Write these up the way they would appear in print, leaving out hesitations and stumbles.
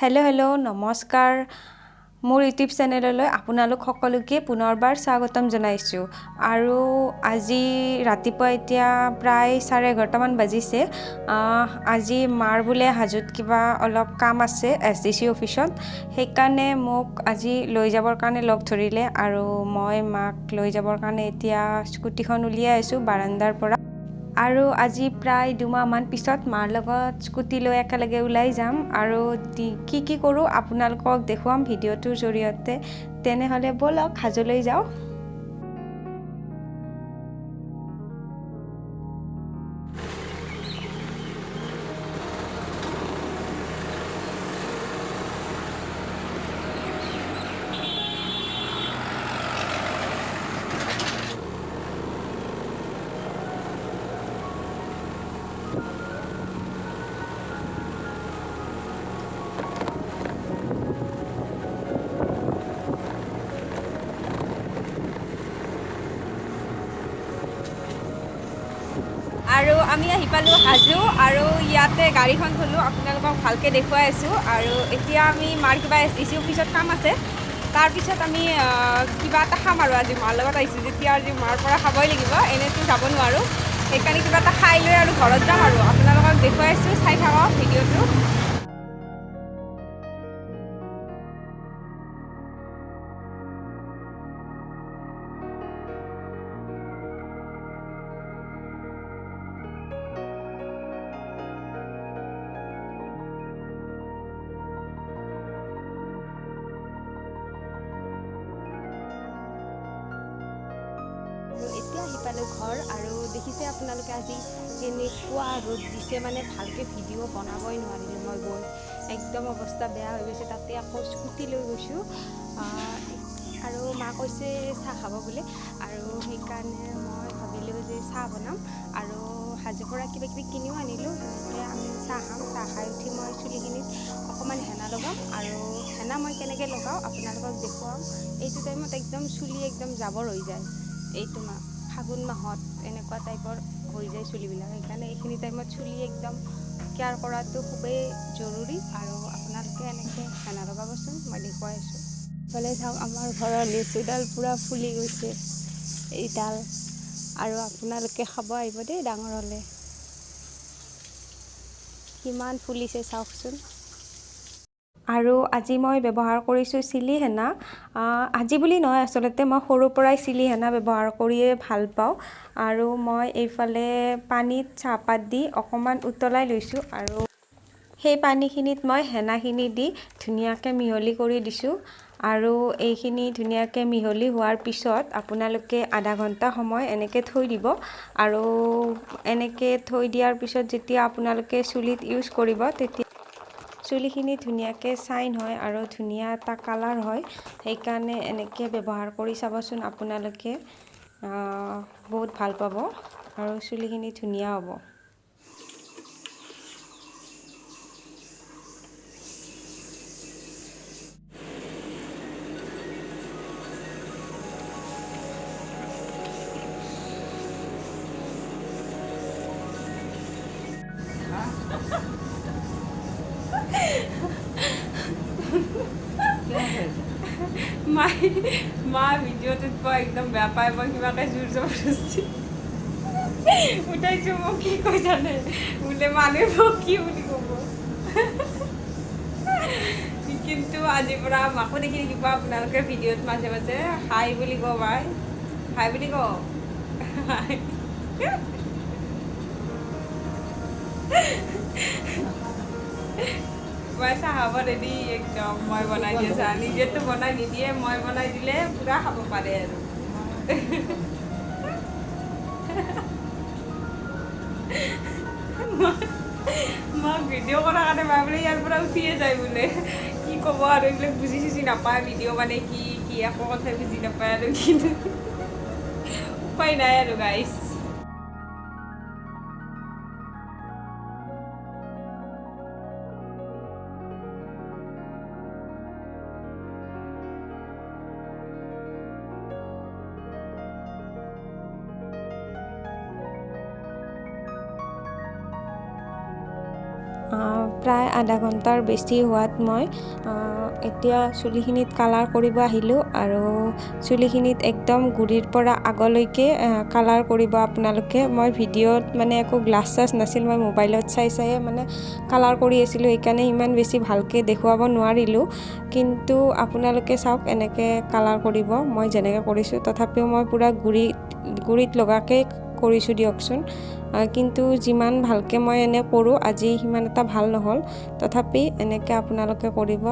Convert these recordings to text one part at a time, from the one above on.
Hello' নমস্কাৰ মোৰ YouTube চেনেললৈ আপোনালোক সকলোকে পুনৰবাৰ স্বাগতম জনাইছোঁ আৰু আজি ৰাতিপুৱা এতিয়া প্ৰায় 11:30 মান বাজিছে আজি মাৰ বোলে হাজোত কিবা অলপ কাম আছে SDC অফিচত সেইকাৰণে মোক আজি লৈ যাবৰ কাৰণে লগ ধৰিলে আৰু মই মাক লৈ যাবৰ কাৰণে এতিয়া স্কুটিখন উলিয়াই আছোঁ বাৰান্দাৰ পৰা আৰু আজি প্ৰায় 2 মাহমান পিছত মাৰ লগত স্কুটি লৈ একেলগে ওলাই যাম আৰু কি কৰোঁ আপোনালোকক দেখুৱাম ভিডিঅ'টোৰ জৰিয়তে তেনেহ'লে বলক হাজোলৈ যাওঁ আৰু আমি আহি পালোঁ হাজো আৰু ইয়াতে গাড়ীখন থলোঁ আপোনালোকক ভালকৈ দেখুৱাই আছোঁ আৰু এতিয়া আমি মাৰ কিবা SDC অফিচত কাম আছে তাৰপিছত আমি কিবা এটা খাম আৰু আজি মাৰ লগত আহিছোঁ যেতিয়া আজি মাৰ পৰা খাবই লাগিব এনেতো যাব নোৱাৰোঁ সেইকাৰণে কিবা এটা খাই লৈ আৰু ঘৰত যাম আৰু আপোনালোকক দেখুৱাই আছোঁ চাই থাকক ভিডিঅ'টো এতিয়া আহি পালোঁ ঘৰ আৰু দেখিছে আপোনালোকে আজি কেনেকুৱা ৰ'দ দিছে মানে ভালকৈ ভিডিঅ' বনাবই নোৱাৰিলোঁ মই গৈ একদম অৱস্থা বেয়া হৈ গৈছে তাতে আকৌ স্কুটি লৈ গৈছোঁ আৰু মা কৈছে চাহ খাব বুলি আৰু সেইকাৰণে মই ভাবিলোঁ যে চাহ বনাম আৰু হাজোৰ পৰা কিবা কিবি কিনিও আনিলোঁ সেনেকৈ আমি চাহ খাম চাহ খাই উঠি মই চুলিখিনিত অকণমান হেনা লগাম আৰু হেনা মই কেনেকৈ লগাওঁ আপোনালোকক দেখুৱাম এইটো টাইমত একদম চুলি একদম জাবৰ হৈ যায় এইটো মাহ ফাগুন মাহত এনেকুৱা টাইপৰ হৈ যায় চুলিবিলাক সেইকাৰণে এইখিনি টাইমত চুলি একদম কেয়াৰ কৰাটো খুবেই জৰুৰী আৰু আপোনালোকে এনেকৈ হেনা লগাবচোন মই দেখুৱাই আছোঁ ইফালে চাওক আমাৰ ঘৰৰ লিচুডাল পূৰা ফুলি গৈছে এইডাল আৰু আপোনালোকে খাব আহিব দেই ডাঙৰ হ'লে কিমান ফুলিছে চাওকচোন আৰু আজি মই ব্যৱহাৰ কৰিছোঁ চিলি হেনা আজি বুলি নহয় আচলতে মই সৰুৰ পৰাই চিলি হেনা ব্যৱহাৰ কৰিয়ে ভাল পাওঁ আৰু মই এইফালে পানীত চাহপাত দি অকণমান উতলাই লৈছোঁ আৰু সেই পানীখিনিত মই হেনাখিনি দি ধুনীয়াকৈ মিহলি কৰি দিছোঁ আৰু এইখিনি ধুনীয়াকৈ মিহলি হোৱাৰ পিছত আপোনালোকে আধা ঘণ্টা সময় এনেকৈ থৈ দিব আৰু এনেকৈ থৈ দিয়াৰ পিছত যেতিয়া আপোনালোকে চুলিত ইউজ কৰিব তেতিয়া চুলিখিনি ধুনীয়াকৈ চাইন হয় আৰু ধুনীয়া এটা কালাৰ হয় সেইকাৰণে এনেকৈ ব্যৱহাৰ কৰি চাবচোন আপোনালোকে বহুত ভাল পাব আৰু চুলিখিনি ধুনীয়া হ'ব মা ভিডিঅ'টোত মই একদম বেয়া পাই মই কিবাকৈ জোৰ জবৰদস্তি উঠাইছোঁ মোক কি কৈ জানে বোলে মানুহে মোক কি বুলি ক'ব কিন্তু আজিৰ পৰা মাকো দেখি থাকিব আপোনালোকে ভিডিঅ'ত মাজে মাজে হাই বুলি কওঁ বাই হাই বুলি কওঁ মই চাহ খাব ৰেডি একদম মই বনাই দিয়ে চাহ নিজেতো বনাই নিদিয়ে মই বনাই দিলে পূৰা খাব পাৰে আৰু মই ভিডিঅ' কৰাৰ কাৰণে মই বোলে ইয়াৰ পৰা উঠিয়ে যায় বোলে কি ক'ব আৰু এইবিলাক বুজি চুজি নাপায় ভিডিঅ' মানে কি একো কথাই বুজি নাপায় আৰু কিন্তু উপায় নাই আৰু গাইজ প্ৰায় আধা ঘণ্টাৰ বেছি হোৱাত মই এতিয়া চুলিখিনিত কালাৰ কৰিব আহিলোঁ আৰু চুলিখিনিত একদম গুৰিৰ পৰা আগলৈকে কালাৰ কৰিব আপোনালোকে। মই ভিডিঅ'ত মানে একো গ্লাছ চাছ নাছিল, মই মোবাইলত চাই মানে কালাৰ কৰি আছিলোঁ, সেইকাৰণে ইমান বেছি ভালকৈ দেখুৱাব নোৱাৰিলোঁ। কিন্তু আপোনালোকে চাওক এনেকৈ কালাৰ কৰিব, মই যেনেকৈ কৰিছোঁ। তথাপিও মই পূৰা গুৰিত লগাকৈ কৰিছোঁ দিয়কচোন। কিন্তু যিমান ভালকৈ মই এনে কৰোঁ, আজি সিমান এটা ভাল নহ'ল। তথাপি এনেকৈ আপোনালোকে কৰিব।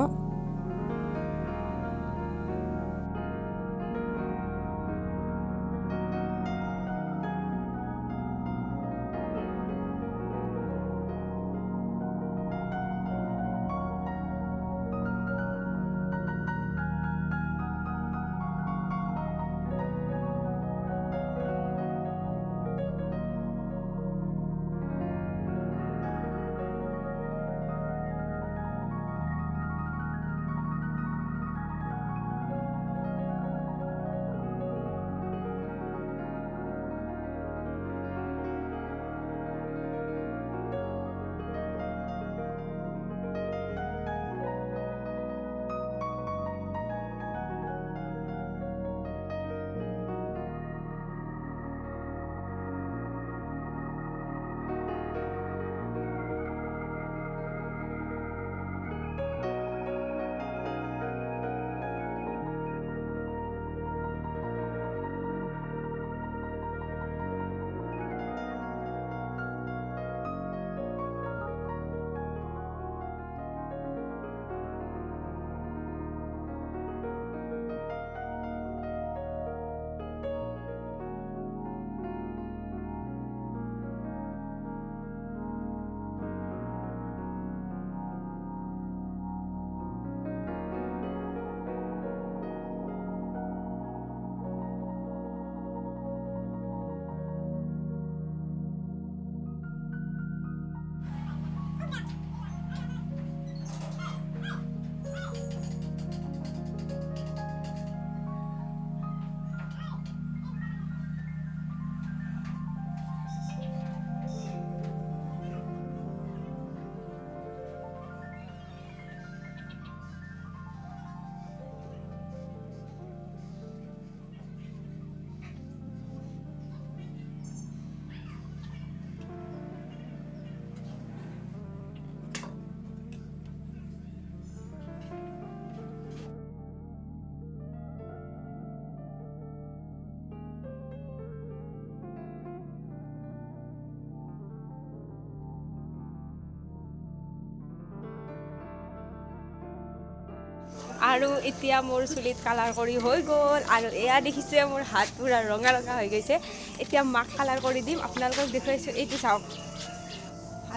আৰু এতিয়া মোৰ চুলিত কালাৰ কৰি হৈ গ'ল। আৰু এয়া দেখিছে মোৰ হাত পূৰা ৰঙা ৰঙা হৈ গৈছে। এতিয়া মাক কালাৰ কৰি দিম, আপোনালোকক দেখুৱাইছোঁ। এইটো চাওক,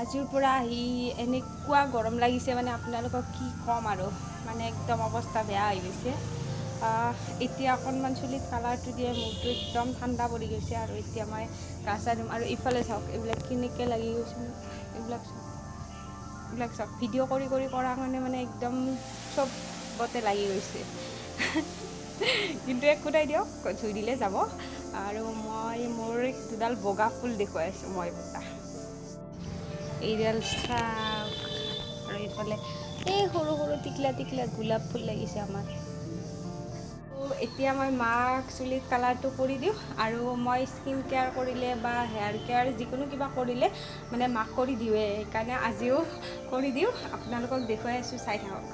আজিৰ পৰা আহি এনেকুৱা গৰম লাগিছে, মানে আপোনালোকক কি ক'ম আৰু, মানে একদম অৱস্থা বেয়া হৈ গৈছে। এতিয়া অকণমান চুলিত কালাৰটো দিয়ে মূৰটো একদম ঠাণ্ডা পৰি গৈছে। আৰু এতিয়া মই গা চা ধুম। আৰু ইফালে চাওক, এইবিলাক কেনেকৈ লাগি গৈছে, এইবিলাক চাওক ভিডিঅ' কৰি কৰা কাৰণে মানে একদম চব গতে লাগি গৈছে। কিন্তু একো নাই দিয়ক, ধুই দিলে যাব। আৰু মই মোৰ দুডাল বগা ফুল দেখুৱাই আছোঁ। মই এইডাল চাওক, আৰু এইফালে এই সৰু সৰু টিকলা গোলাপ ফুল লাগিছে আমাৰ। এতিয়া মই মাক চুলিত কালাৰটো কৰি দিওঁ। আৰু মই স্কিন কেয়াৰ কৰিলে বা হেয়াৰ কেয়াৰ যিকোনো কিবা কৰিলে মানে মাক কৰি দিওঁৱেই, সেইকাৰণে আজিও কৰি দিওঁ। আপোনালোকক দেখুৱাই আছোঁ, চাই থাকক।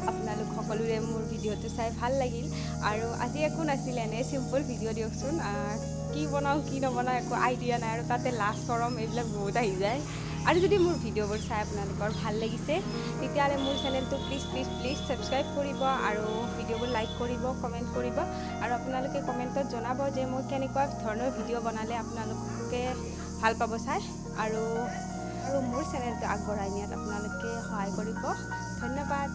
আপোনালোক সকলোৰে মোৰ ভিডিঅ'টো চাই ভাল লাগিল আৰু আজি একো নাছিল এনে চিম্পল ভিডিঅ' দিয়কচোন কি বনাওঁ কি নবনাওঁ একো আইডিয়া নাই আৰু তাতে লাজ চৰম এইবিলাক বহুত আহি যায় আৰু যদি মোৰ ভিডিঅ'বোৰ চাই আপোনালোকৰ ভাল লাগিছে তেতিয়াহ'লে মোৰ চেনেলটো প্লিজ ছাবস্ক্ৰাইব কৰিব আৰু ভিডিঅ'বোৰ লাইক কৰিব কমেণ্ট কৰিব আৰু আপোনালোকে কমেণ্টত জনাব যে মই কেনেকুৱা ধৰণৰ ভিডিঅ' বনালে আপোনালোকে ভাল পাব চাই আৰু মোৰ চেনেলটো আগবঢ়াই নিয়াত আপোনালোকে সহায় কৰিব ধন্যবাদ।